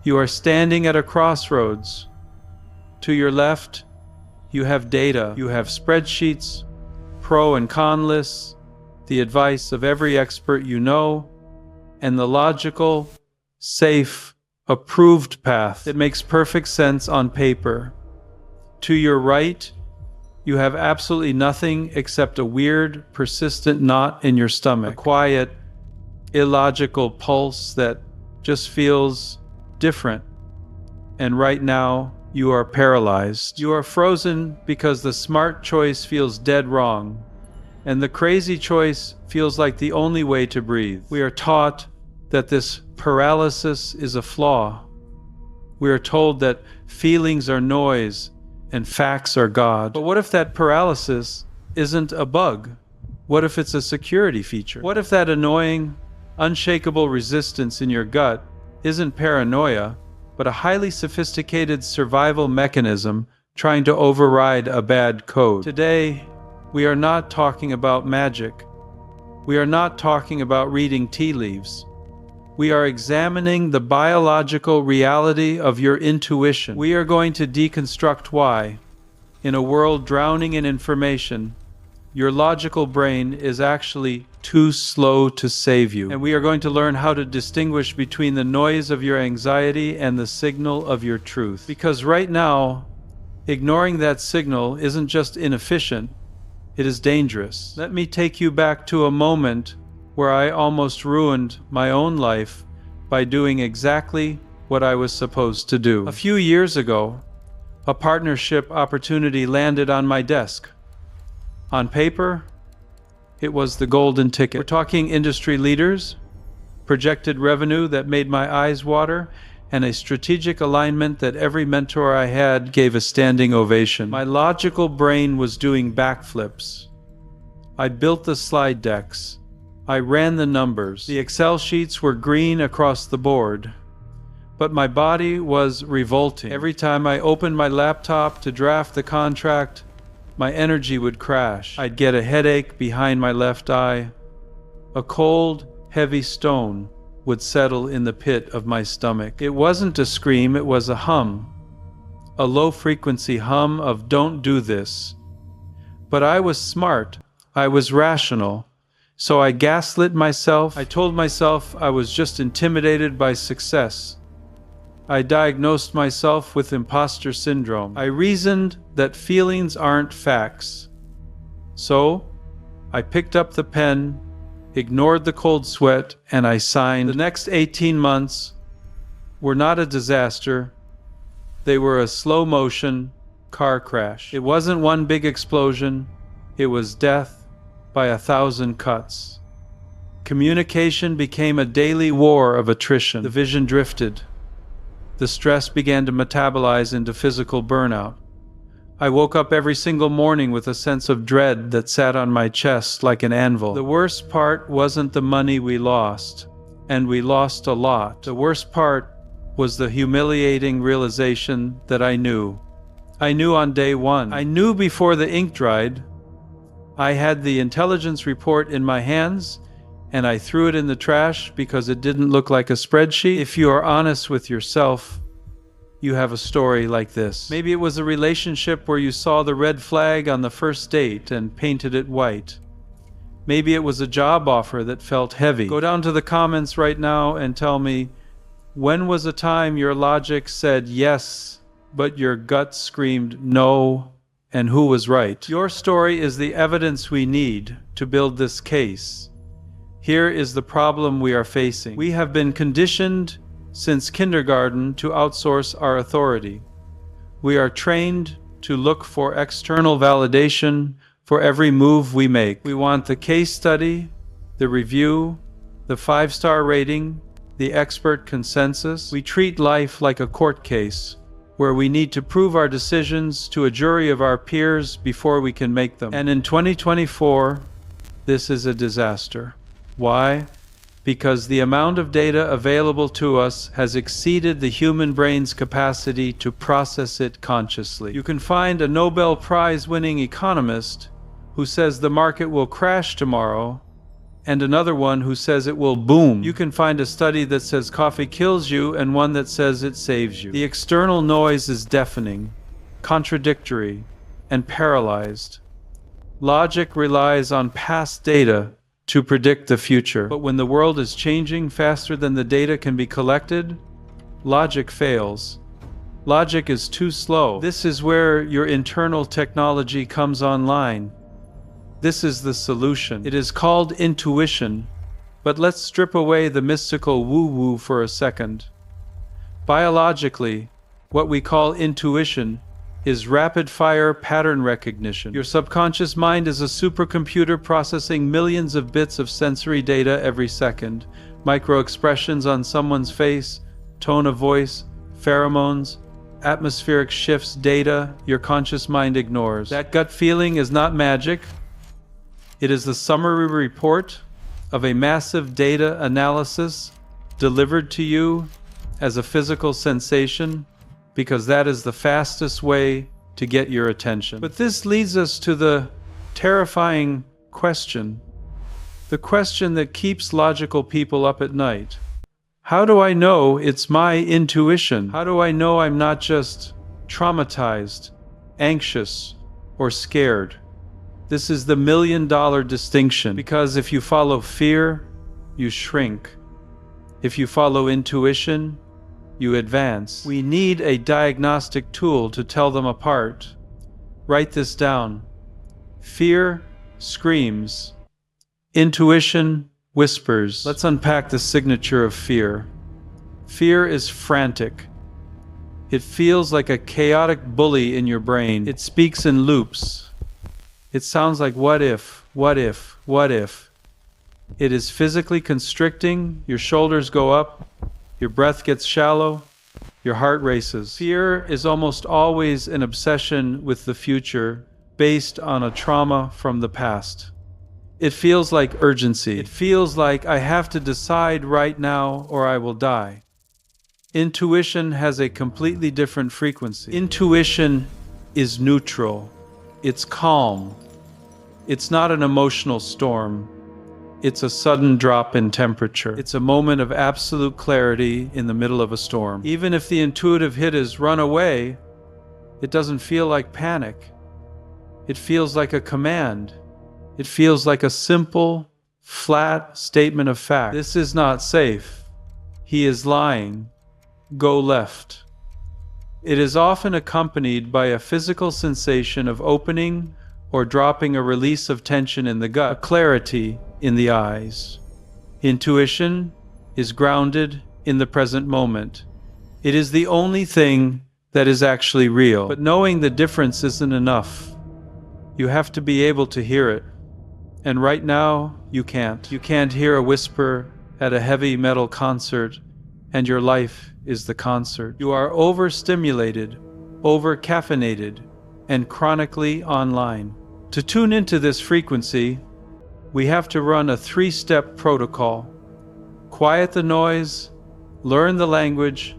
You are standing at a crossroads. To your left, you have data. You have spreadsheets, pro and con lists, the advice of every expert you know, and the logical, safe, approved path that makes perfect sense on paper. To your right, you have absolutely nothing except a weird, persistent knot in your stomach, a quiet, illogical pulse that just feels different. And right now, you are paralyzed. You are frozen because the smart choice feels dead wrong, and the crazy choice feels like the only way to breathe. We are taught that this paralysis is a flaw. We are told that feelings are noise and facts are God. But what if that paralysis isn't a bug? What if it's a security feature? What if that annoying, unshakable resistance in your gut isn't paranoia, but a highly sophisticated survival mechanism trying to override a bad code? Today, we are not talking about magic. We are not talking about reading tea leaves. We are examining the biological reality of your intuition. We are going to deconstruct why, in a world drowning in information, your logical brain is actually too slow to save you. And we are going to learn how to distinguish between the noise of your anxiety and the signal of your truth. Because right now, ignoring that signal isn't just inefficient, it is dangerous. Let me take you back to a moment where I almost ruined my own life by doing exactly what I was supposed to do. A few years ago, a partnership opportunity landed on my desk. On paper, it was the golden ticket. We're talking industry leaders, projected revenue that made my eyes water, and a strategic alignment that every mentor I had gave a standing ovation. My logical brain was doing backflips. I built the slide decks. I ran the numbers. The Excel sheets were green across the board. But my body was revolting. Every time I opened my laptop to draft the contract, my energy would crash. I'd get a headache behind my left eye. A cold, heavy stone would settle in the pit of my stomach. It wasn't a scream, it was a hum. A low-frequency hum of "don't do this." But I was smart. I was rational. So I gaslit myself. I told myself I was just intimidated by success. I diagnosed myself with imposter syndrome. I reasoned that feelings aren't facts. So I picked up the pen, ignored the cold sweat, and I signed. The next 18 months were not a disaster. They were a slow-motion car crash. It wasn't one big explosion. It was death by 1,000 cuts. Communication became a daily war of attrition. The vision drifted. The stress began to metabolize into physical burnout. I woke up every single morning with a sense of dread that sat on my chest like an anvil. The worst part wasn't the money we lost, and we lost a lot. The worst part was the humiliating realization that I knew. I knew on day one. I knew before the ink dried. I had the intelligence report in my hands, and I threw it in the trash because it didn't look like a spreadsheet. If you are honest with yourself, you have a story like this. Maybe it was a relationship where you saw the red flag on the first date and painted it white. Maybe it was a job offer that felt heavy. Go down to the comments right now and tell me, when was a time your logic said yes, but your gut screamed no? And who was right? Your story is the evidence we need to build this case. Here is the problem we are facing. We have been conditioned since kindergarten to outsource our authority. We are trained to look for external validation for every move we make. We want the case study, the review, the 5-star rating, the expert consensus. We treat life like a court case, where we need to prove our decisions to a jury of our peers before we can make them. And in 2024, this is a disaster. Why? Because the amount of data available to us has exceeded the human brain's capacity to process it consciously. You can find a Nobel Prize-winning economist who says the market will crash tomorrow, and another one who says it will boom. You can find a study that says coffee kills you and one that says it saves you. The external noise is deafening, contradictory, and paralyzed. Logic relies on past data to predict the future. But when the world is changing faster than the data can be collected, logic fails. Logic is too slow. This is where your internal technology comes online. This is the solution. It is called intuition, but let's strip away the mystical woo-woo for a second. Biologically, what we call intuition is rapid-fire pattern recognition. Your subconscious mind is a supercomputer processing millions of bits of sensory data every second. Micro-expressions on someone's face, tone of voice, pheromones, atmospheric shifts, data your conscious mind ignores. That gut feeling is not magic. It is the summary report of a massive data analysis delivered to you as a physical sensation, because that is the fastest way to get your attention. But this leads us to the terrifying question, the question that keeps logical people up at night. How do I know it's my intuition? How do I know I'm not just traumatized, anxious, or scared? This is the million-dollar distinction, because if you follow fear, you shrink. If you follow intuition, you advance. We need a diagnostic tool to tell them apart. Write this down. Fear screams. Intuition whispers. Let's unpack the signature of fear. Fear is frantic. It feels like a chaotic bully in your brain. It speaks in loops. It sounds like what if, what if, what if. It is physically constricting, your shoulders go up, your breath gets shallow, your heart races. Fear is almost always an obsession with the future based on a trauma from the past. It feels like urgency. It feels like I have to decide right now or I will die. Intuition has a completely different frequency. Intuition is neutral. It's calm. It's not an emotional storm. It's a sudden drop in temperature. It's a moment of absolute clarity in the middle of a storm. Even if the intuitive hit is run away, it doesn't feel like panic. It feels like a command. It feels like a simple, flat statement of fact. This is not safe. He is lying. Go left. It is often accompanied by a physical sensation of opening or dropping, a release of tension in the gut, a clarity in the eyes. Intuition is grounded in the present moment. It is the only thing that is actually real. But knowing the difference isn't enough. You have to be able to hear it. And right now, you can't. You can't hear a whisper at a heavy metal concert, and your life is the concert. You are overstimulated, over-caffeinated, and chronically online. To tune into this frequency, we have to run a 3-step protocol. Quiet the noise, learn the language,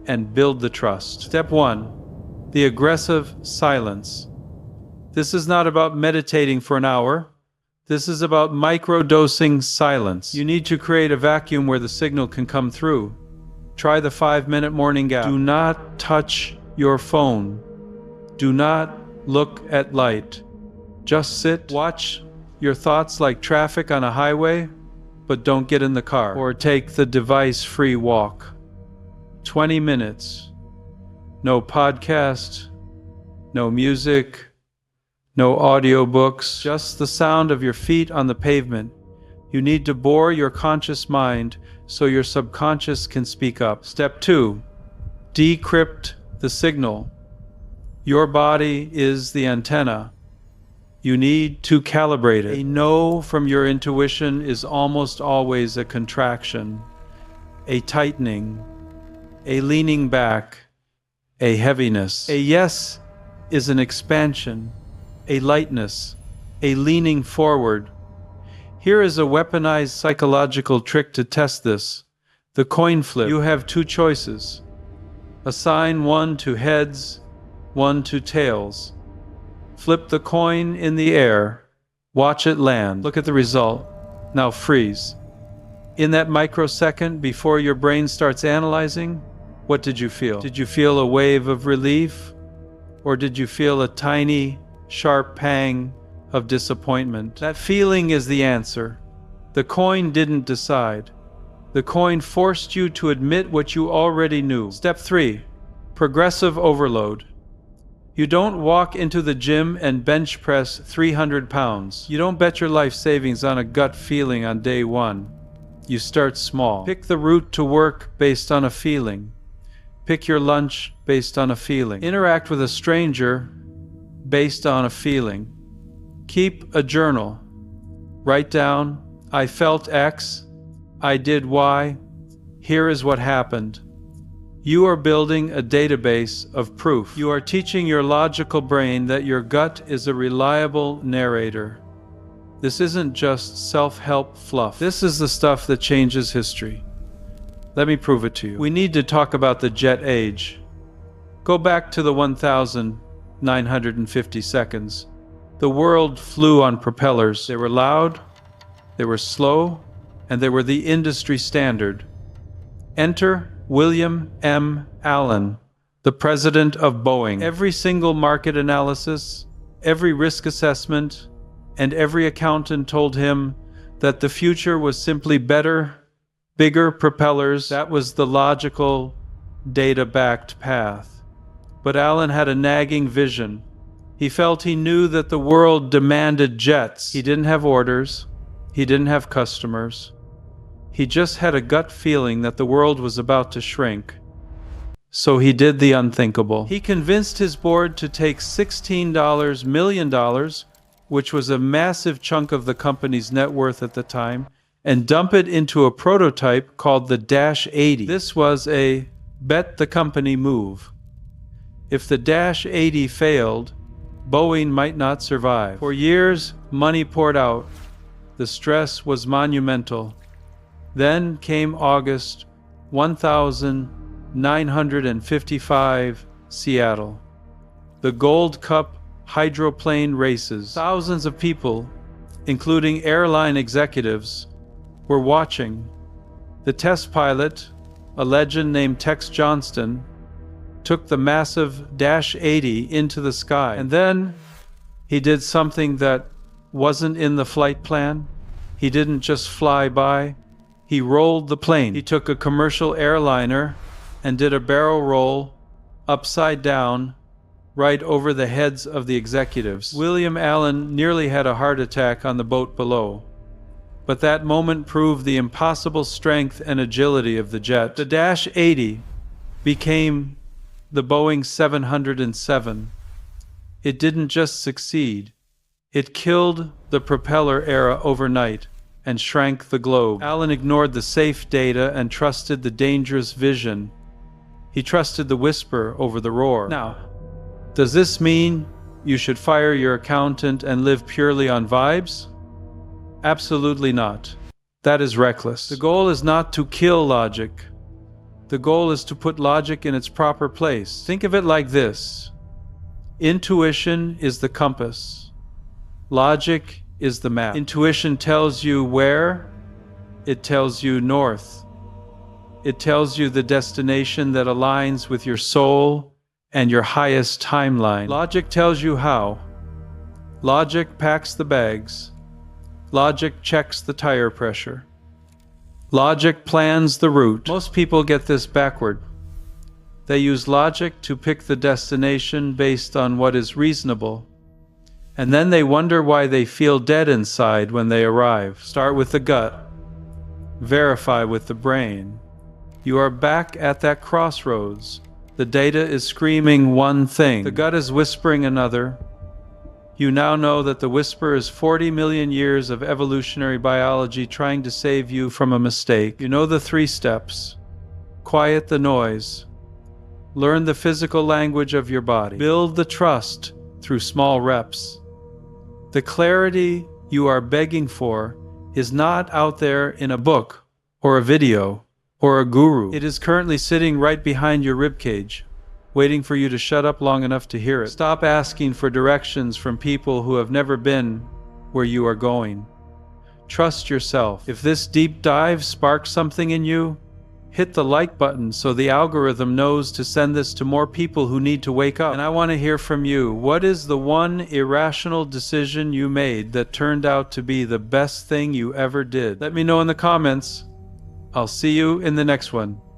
and build the trust. Step 1, the aggressive silence. This is not about meditating for an hour. This is about microdosing silence. You need to create a vacuum where the signal can come through. Try the 5-minute morning gap. Do not touch your phone. Do not look at light. Just sit, watch your thoughts like traffic on a highway, but don't get in the car or take the device-free walk. 20 minutes. No podcast, no music, no audiobooks, just the sound of your feet on the pavement. You need to bore your conscious mind so your subconscious can speak up. Step 2, decrypt the signal. Your body is the antenna. You need to calibrate it. A no from your intuition is almost always a contraction, a tightening, a leaning back, a heaviness. A yes is an expansion, a lightness, a leaning forward. Here is a weaponized psychological trick to test this. The coin flip. You have 2 choices. Assign one to heads, one to tails. Flip the coin in the air. Watch it land. Look at the result. Now freeze. In that microsecond before your brain starts analyzing, what did you feel? Did you feel a wave of relief? Or did you feel a tiny, sharp pang of disappointment? That feeling is the answer. The coin didn't decide. The coin forced you to admit what you already knew. Step 3. Progressive overload. You don't walk into the gym and bench press 300 pounds. You don't bet your life savings on a gut feeling on day 1. You start small. Pick the route to work based on a feeling. Pick your lunch based on a feeling. Interact with a stranger based on a feeling. Keep a journal. Write down, I felt X, I did Y, here is what happened. You are building a database of proof. You are teaching your logical brain that your gut is a reliable narrator. This isn't just self-help fluff. This is the stuff that changes history. Let me prove it to you. We need to talk about the jet age. Go back to the 1,950 seconds. The world flew on propellers. They were loud, they were slow, and they were the industry standard. Enter William M. Allen, the president of Boeing. Every single market analysis, every risk assessment, and every accountant told him that the future was simply better, bigger propellers. That was the logical, data-backed path. But Allen had a nagging vision. He felt he knew that the world demanded jets. He didn't have orders. He didn't have customers. He just had a gut feeling that the world was about to shrink. So he did the unthinkable. He convinced his board to take $16 million, which was a massive chunk of the company's net worth at the time, and dump it into a prototype called the Dash 80. This was a bet the company move. If the Dash 80 failed, Boeing might not survive. For years, money poured out. The stress was monumental. Then came August 1955, Seattle. The Gold Cup hydroplane races. Thousands of people, including airline executives, were watching. The test pilot, a legend named Tex Johnston, took the massive Dash 80 into the sky. And then he did something that wasn't in the flight plan. He didn't just fly by. He rolled the plane. He took a commercial airliner and did a barrel roll upside down right over the heads of the executives. William Allen nearly had a heart attack on the boat below. But that moment proved the impossible strength and agility of the jet. The Dash 80 became the Boeing 707. It didn't just succeed. It killed the propeller era overnight and shrank the globe. Allen ignored the safe data and trusted the dangerous vision. He trusted the whisper over the roar. Now, does this mean you should fire your accountant and live purely on vibes? Absolutely not. That is reckless. The goal is not to kill logic. The goal is to put logic in its proper place. Think of it like this. Intuition is the compass. Logic is the map. Intuition tells you where, it tells you north. It tells you the destination that aligns with your soul and your highest timeline. Logic tells you how. Logic packs the bags. Logic checks the tire pressure. Logic plans the route. Most people get this backward. They use logic to pick the destination based on what is reasonable. And then they wonder why they feel dead inside when they arrive. Start with the gut. Verify with the brain. You are back at that crossroads. The data is screaming one thing. The gut is whispering another. You now know that the whisper is 40 million years of evolutionary biology trying to save you from a mistake. You know the 3 steps. Quiet the noise. Learn the physical language of your body. Build the trust through small reps. The clarity you are begging for is not out there in a book or a video or a guru. It is currently sitting right behind your ribcage, waiting for you to shut up long enough to hear it. Stop asking for directions from people who have never been where you are going. Trust yourself. If this deep dive sparks something in you, hit the like button so the algorithm knows to send this to more people who need to wake up. And I want to hear from you. What is the one irrational decision you made that turned out to be the best thing you ever did? Let me know in the comments. I'll see you in the next one.